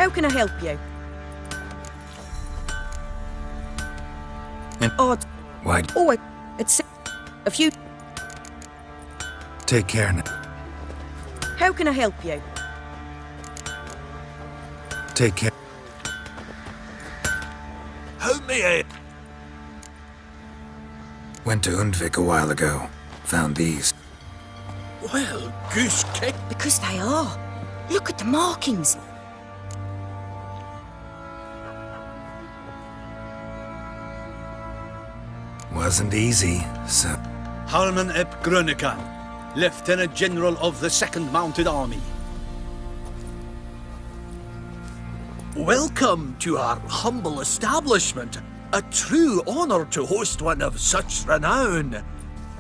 How can I help you? Odd. Why? Oh, it's a few. Take care now. How can I help you? Take care. How may I? Went to Undvik a while ago. Found these. Well, goose kick. Because they are. Look at the markings. Wasn't easy, so... Harman ep Grönekan, Lieutenant General of the 2nd Mounted Army. Welcome to our humble establishment. A true honor to host one of such renown.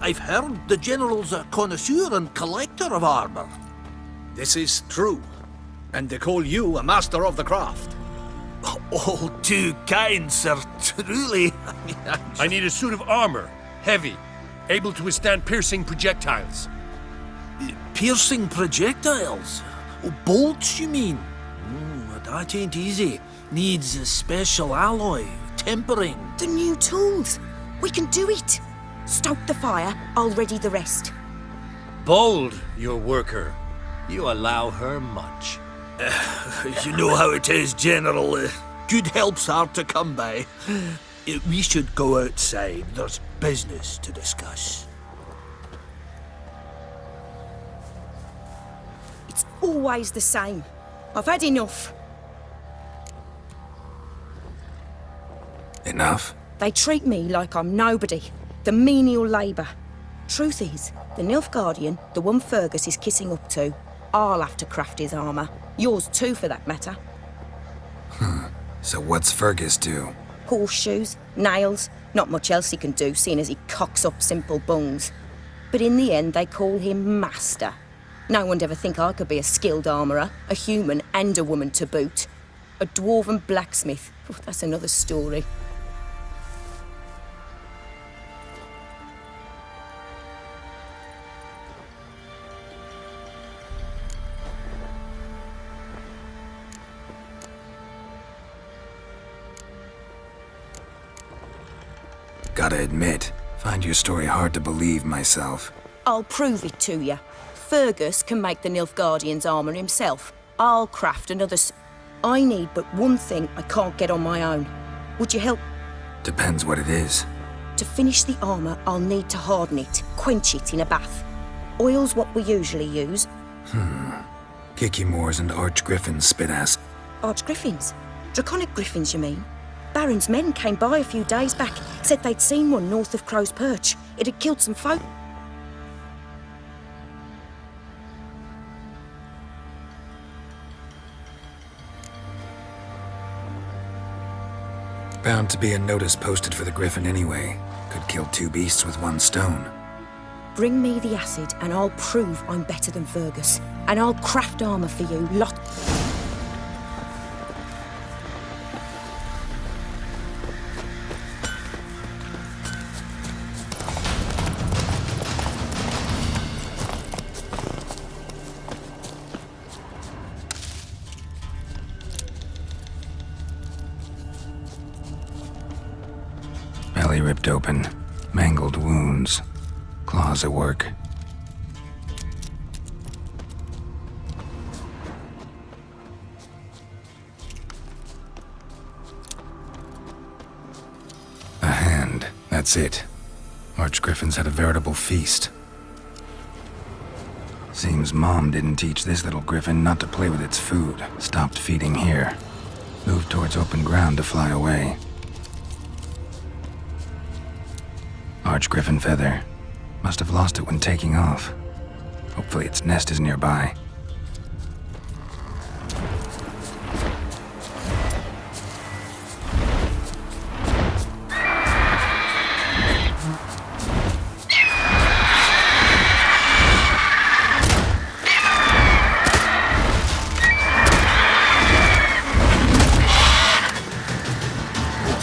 I've heard the General's a connoisseur and collector of armor. This is true, and they call you a master of the craft. All too kind, sir, truly. I need a suit of armor, heavy, able to withstand piercing projectiles. Piercing projectiles? Oh, bolts, you mean? That ain't easy. Needs a special alloy, tempering. The new tools. We can do it. Stoke the fire, I'll ready the rest. Bold, your worker. You allow her much. You know how it is, General. Good help's hard to come by. We should go outside. There's business to discuss. It's always the same. I've had enough. Enough? They treat me like I'm nobody. The menial labour. Truth is, the Nilfgaardian, the one Fergus is kissing up to, I'll have to craft his armour. Yours too, for that matter. So what's Fergus do? Horseshoes, nails, not much else he can do, seeing as he cocks up simple bungs. But in the end, they call him Master. No one'd ever think I could be a skilled armourer, a human and a woman to boot. A dwarven blacksmith. Oh, that's another story. Gotta admit, find your story hard to believe myself. I'll prove it to you. Fergus can make the Nilfgaardian's armour himself. I'll craft another I need but one thing I can't get on my own. Would you help? Depends what it is. To finish the armour, I'll need to harden it, quench it in a bath. Oil's what we usually use. Kicky Moors and Archgriffins spit ass. Archgriffins? Draconic griffins, you mean? Baron's men came by a few days back, said they'd seen one north of Crow's Perch. It had killed some folk. Bound to be a notice posted for the Griffin anyway. Could kill two beasts with one stone. Bring me the acid and I'll prove I'm better than Fergus. And I'll craft armour for you, lot. Belly ripped open, mangled wounds, claws at work. A hand, that's it. Archgriffins had a veritable feast. Seems Mom didn't teach this little griffin not to play with its food. Stopped feeding here. Moved towards open ground to fly away. Archgriffin feather. Must have lost it when taking off. Hopefully its nest is nearby.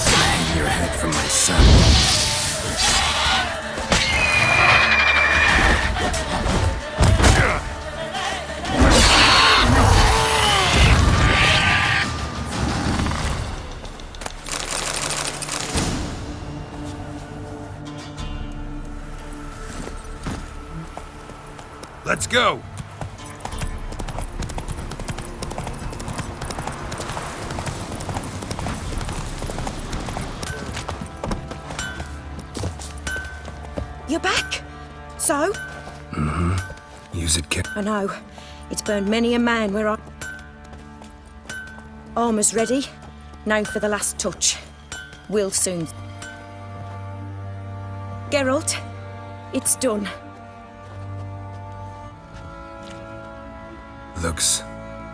Hang your head from my son. Let's go! You're back? So? Use it, kid. I know. It's burned many a man where I... Armour's ready. Now for the last touch. We'll soon... Geralt, it's done. Looks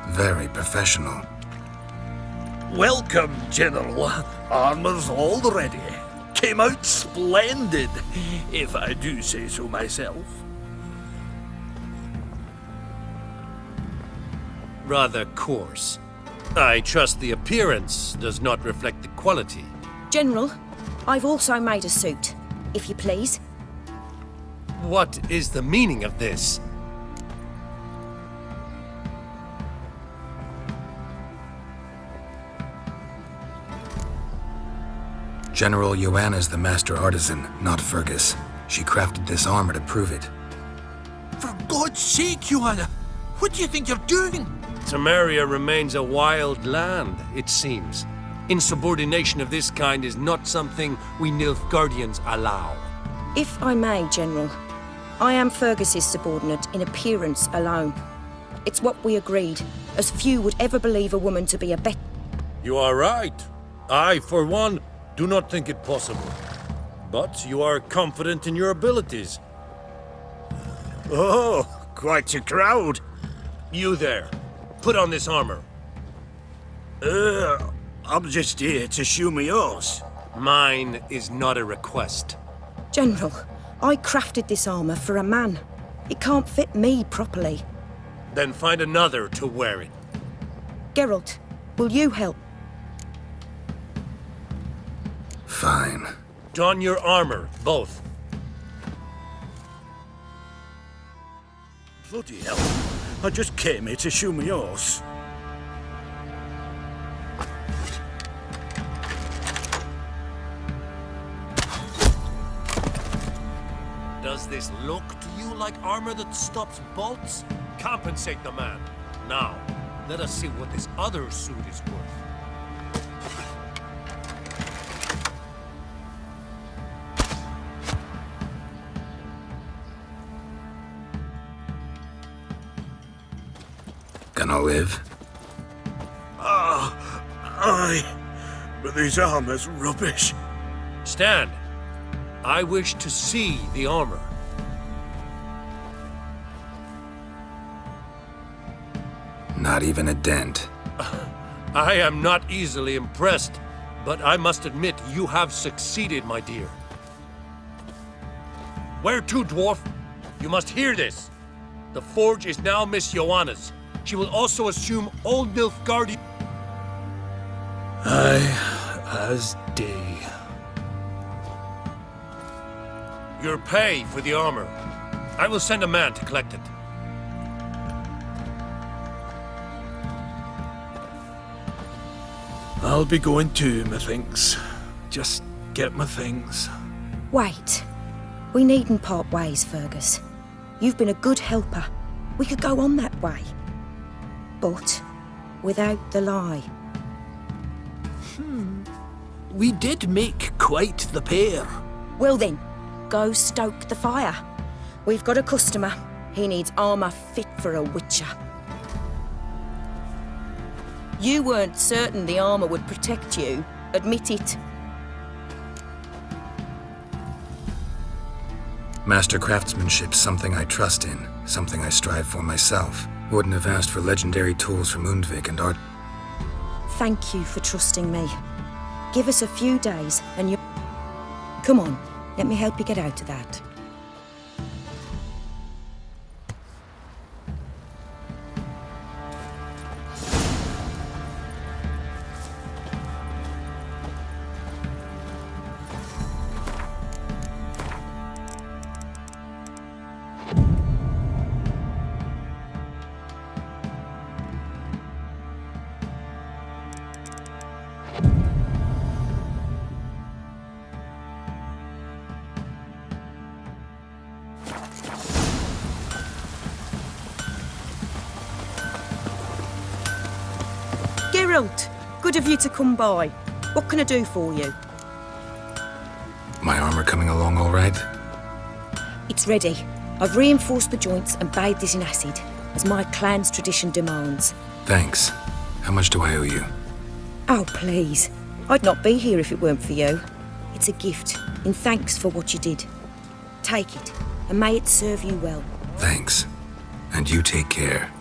very professional. Welcome, General. Armour's all ready. Came out splendid, if I do say so myself. Rather coarse. I trust the appearance does not reflect the quality. General, I've also made a suit, if you please. What is the meaning of this? General Joanna's the master artisan, not Fergus. She crafted this armor to prove it. For God's sake, Joanna, what do you think you're doing? Samaria remains a wild land, it seems. Insubordination of this kind is not something we Nilfgaardians allow. If I may, General, I am Fergus's subordinate in appearance alone. It's what we agreed, as few would ever believe a woman to be a better... You are right. I, for one, do not think it possible. But you are confident in your abilities. Oh, quite a crowd. You there, put on this armor. I'm just here to show me yours. Mine is not a request. General, I crafted this armour for a man. It can't fit me properly. Then find another to wear it. Geralt, will you help? Fine. Don your armor, both. Bloody hell. I just came here to show me yours. Does this look to you like armor that stops bolts? Compensate the man. Now, let us see what this other suit is worth. Gonna live? Aye, but this armor's rubbish. Stand. I wish to see the armor. Not even a dent. I am not easily impressed, but I must admit you have succeeded, my dear. Where to, dwarf? You must hear this. The forge is now Miss Joanna's. She will also assume Old Nilfgaardian... Aye, as day. Your pay for the armor. I will send a man to collect it. I'll be going too, methinks. Just get my things. Wait. We needn't part ways, Fergus. You've been a good helper. We could go on that way. But without the lie. We did make quite the pair. Well then, go stoke the fire. We've got a customer. He needs armour fit for a witcher. You weren't certain the armour would protect you. Admit it. Master craftsmanship's something I trust in, something I strive for myself. Wouldn't have asked for legendary tools from Undvik and art. Thank you for trusting me. Give us a few days and you... Come on, let me help you get out of that. Geralt, good of you to come by. What can I do for you? My armor coming along all right? It's ready. I've reinforced the joints and bathed it in acid, as my clan's tradition demands. Thanks. How much do I owe you? Oh, please. I'd not be here if it weren't for you. It's a gift, in thanks for what you did. Take it, and may it serve you well. Thanks. And you take care.